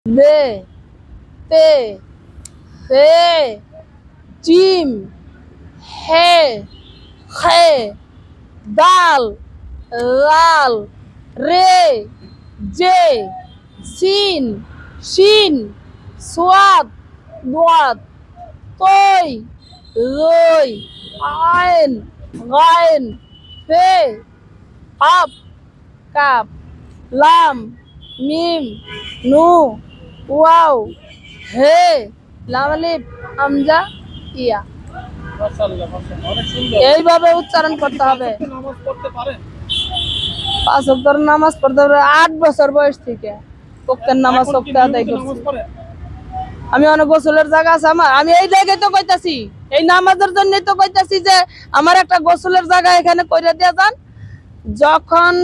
बे ते फे जीम है खे दाल लाल रे जे सीन शीन स्वाद द्वाद तोय लोय आयन गायन फे आप काप लाम মিম নু ওয়াও হে লামলিপ আমজা ইয়া মাশাআল্লাহ মাশাআল্লাহ অনেক সুন্দর। এইভাবে উচ্চারণ করতে হবে। নামাজ পড়তে পারেন? 5 ওয়াক্তের নামাজ পড়তে হবে 8 বছর বয়স থেকে ওয়াক্তের নামাজ ওয়াক্তে আদায় করছি। আমি অনেক গোসলের জায়গা আছে আমার, আমি এই জায়গায় তো কইতাছি, এই নামাজের জন্যই তো কইতাছি যে আমার একটা গোসলের জায়গা এখানে কইরা দিয়া যান। যখন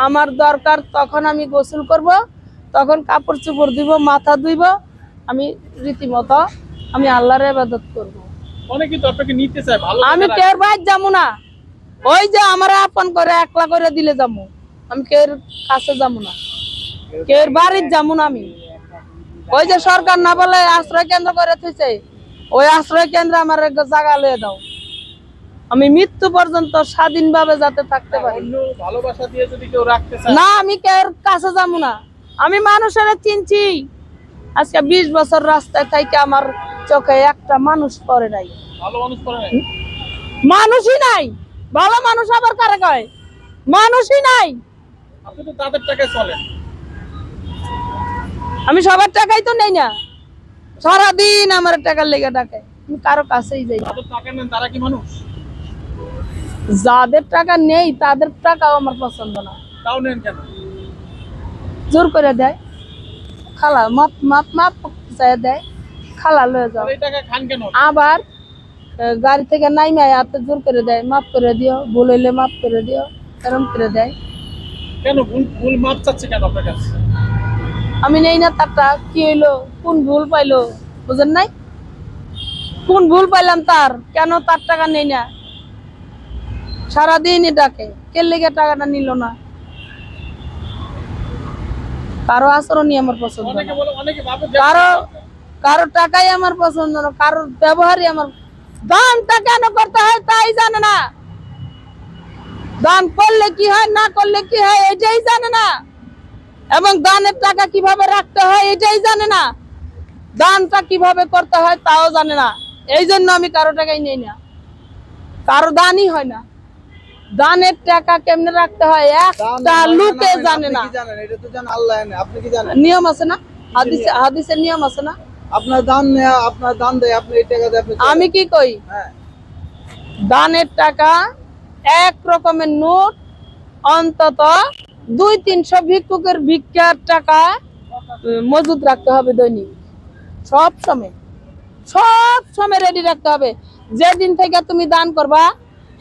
আমার দরকার তখন আমি গোসল করব, তখন কাপড় চোপড় দিব, মাথা ধুইব, আমি রীতিমতো আমি আল্লাহর ইবাদত করব। অনেকে তো আপনাকে নিতে চায় ভালো। আমি কের বাইর যাবো না, ওই যে আমার আপন করে একলা করে দিলে যাবো, আমি কের কাছে যাবো না, কের বাড়ির যাবো না। আমি ওই যে সরকার না বলে আশ্রয় কেন্দ্র করে থইছে, ওই আশ্রয় কেন্দ্রে আমার জায়গা লয়ে দাও, আমি মৃত্যু পর্যন্ত স্বাধীনভাবে যাতে থাকতে পারি। ভালোবাসা দিয়ে যদি কেউ রাখতে চায় না, আমি কের কাছে যাবো না। আমি মানুষের চিনছি, আজকে 20 বছর রাস্তায় থেকে আমার চোখে একটা মানুষ পড়ে নাই, ভালো মানুষ করে নাই, মানুষই নাই। ভালো মানুষ আবার কারে কয়? মানুষই নাই। আপনি তো তাদের টাকায় চলেন। আমি সবার টাকাই তো নেই না, সারাদিন আমার টাকার লেগে ডাকে, আমি কারো কাছেই যাই না। তাদের টাকা নেন, তারা কি মানুষ? যাদের টাকা নেই তাদের টাকাও আমার পছন্দ না। তাও নেন কেন? জোর করে দেয়, খালা মাপ মাপ মাপ চাই দেয়, খালা লয়ে যাও। এই টাকা খান কেন? আবার গাড়ি থেকে নাইমে হাতে জোর করে দেয়, মাফ করে দিও, ভুল হইলে মাফ করে দিও, এরকম করে দেয়। কেন ভুল মাপ চাচ্ছে কেন আপনার কাছে? আমি নেই না তারটা, কি হইলো, কোন ভুল পাইলো, বুঝেন নাই? কোন ভুল পাইলাম তার, কেন তার টাকা নেই না? সারাদিনই ডাকে, কে লেগে টাকাটা নিল না? কারো আচরণই আমার পছন্দ না, অনেকে বলে, অনেকে ভাবে কারো টাকাই আমার পছন্দ না, কারোর ব্যবহারই আমার। দানটা কেন করতে হয় তাই জানে না, দান করলে কি হয় না করলে কি হয় এটাই জানে না, এবং দানের টাকা কিভাবে রাখতে হয় এটাই জানে না, দানটা কিভাবে করতে হয় তাও জানে না। এই জন্য আমি কারো টাকাই নেই না, কারো দানই হয় না। দানের টাকা কেমনে রাখতে হয় একটা লোকে জানে না। এটা তো জানেন আল্লাহ, আপনি কি জানেন? নিয়ম আছে না, হাদিসের নিয়ম আছে না। আপনার দান নেয়া, আপনার দান দেয়, আপনি এই টাকা দিয়ে আপনি আমি কি কই, হ্যাঁ দানের টাকা এক রকমের নোট অন্তত 200-300 ভিক্ষুকের ভিক্ষার টাকা মজুদ রাখতে হবে দৈনিক, সব সময় রেডি রাখতে হবে। যেদিন থেকে তুমি দান করবা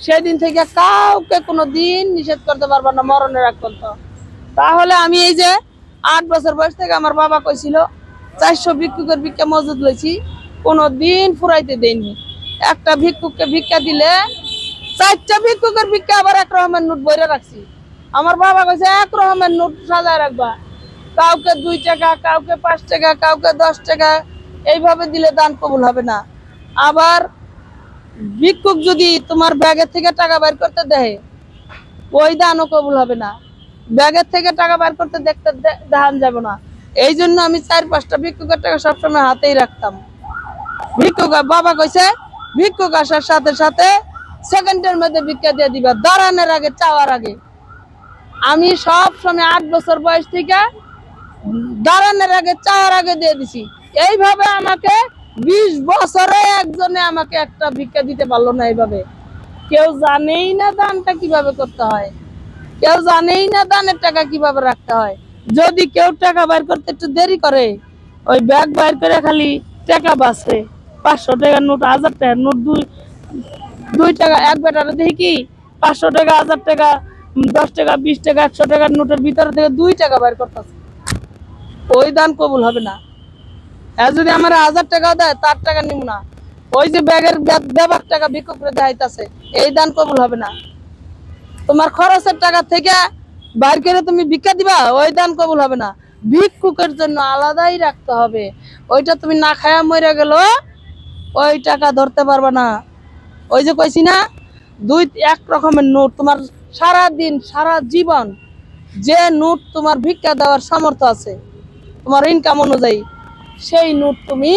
সেদিন থেকে কাউকে কোনো দিন নিষেধ করতে পারবা না, মরণের আগ পর্যন্ত। তাহলে আমি এই যে 8 বছর বয়স থেকে আমার বাবা কইছিল 400 ভিক্ষুকের ভিক্ষা মজুদ লইছি, কোনো দিন ফুরাইতে দেয়নি। একটা ভিক্ষুককে ভিক্ষা দিলে 4টা ভিক্ষুকের ভিক্ষা আবার 1 রকমের নোট বইরে রাখছি। আমার বাবা কইছে 1 রকমের নোট সাজায় রাখবা, কাউকে 2 টাকা, কাউকে 5 টাকা, কাউকে 10 টাকা, এইভাবে দিলে দান কবুল হবে না। আবার ভিক্ষুক যদি তোমার ব্যাগের থেকে টাকা বের করতে দেয়, ওই দানও কবুল হবে না। ব্যাগের থেকে টাকা বের করতে দেখতে দেখান যাবে না। এই জন্য আমি 4-5টা ভিক্ষুকের টাকা সবসময় হাতেই রাখতাম। ভিক্ষুক বাবা কইছে ভিক্ষুক আসার সাথে সাথে সেকেন্ডের মধ্যে ভিক্ষা দিয়ে দিবা, দাঁড়ানোর আগে, চাওয়ার আগে। আমি সব সময় 8 বছর বয়স থেকে দাঁড়ানোর আগে, চাওয়ার আগে দিয়ে দিছি। এইভাবে আমাকে 20 বছরে একজনে আমাকে একটা ভিক্ষা দিতে পারলো না। এইভাবে কেউ জানেই না দানটা কিভাবে করতে হয়, কেউ জানেই না দানের টাকা কিভাবে রাখতে হয়। যদি কেউ টাকা বাইর করতে একটু দেরি করে, ওই ব্যাগ বাইর করে খালি টাকা বাঁচে, 500 টাকার নোট, 1000 টাকার নোট, 2 টাকা এক বেটারে দেখি কি 500 টাকা, 1000 টাকা, 10 টাকা, 20 টাকা, 100 টাকার নোটের ভিতরে থেকে 2 টাকা বাইর করতেছে, ওই দান কবুল হবে না। আর যদি আমার 1000 টাকাও দেয় তার টাকা নিব না, ওই যে ব্যাগের দেবার টাকা ভিক্ষুক করে দেখাইতেছে, এই দান কবুল হবে না। তোমার খরচের টাকা থেকে বাইর করে তুমি ভিক্ষা দিবা, ওই দান কবুল হবে না। ভিক্ষুকের জন্য আলাদাই রাখতে হবে। ওইটা তুমি না খায়া মরে গেল, ওই টাকা ধরতে পারবে না। ওই যে কইছি না, এক রকমের নোট, তোমার সারা দিন সারা জীবন যে নোট তোমার ভিক্ষা দেওয়ার সামর্থ্য আছে তোমার ইনকাম অনুযায়ী, সেই নোট তুমি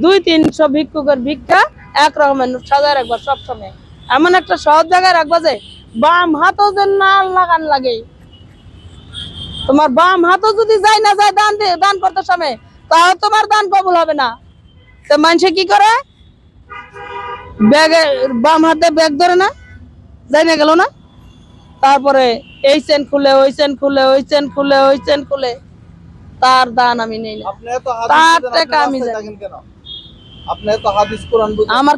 200-300 ভিক্ষুকের ভিক্ষা এক রকমের নোট সাজায় রাখবা সবসময়। এমন একটা সহজ জায়গায় রাখবা যে বাম হাতও যেন না লাগান লাগে। তোমার বাম হাতও যদি যায় না যায় দান করতে সময়, তাহলে তোমার দান কবুল হবে না। তো মানুষে কি করে, ব্যাগে বাম হাতে ব্যাগ ধরে না, যাই না গেল না, তারপরে এই চেন খুলে ওই চেন খুলে ওই চেন খুলে ওই চেন খুলে, তার দান আমি নেই না। আপনি এত তার হাদিস বুঝেন, টাকা আপনি আমি রাস্তায় জানি। থাকেন কেন? আপনি এত হাদিস কোরআন বুঝেন। আমার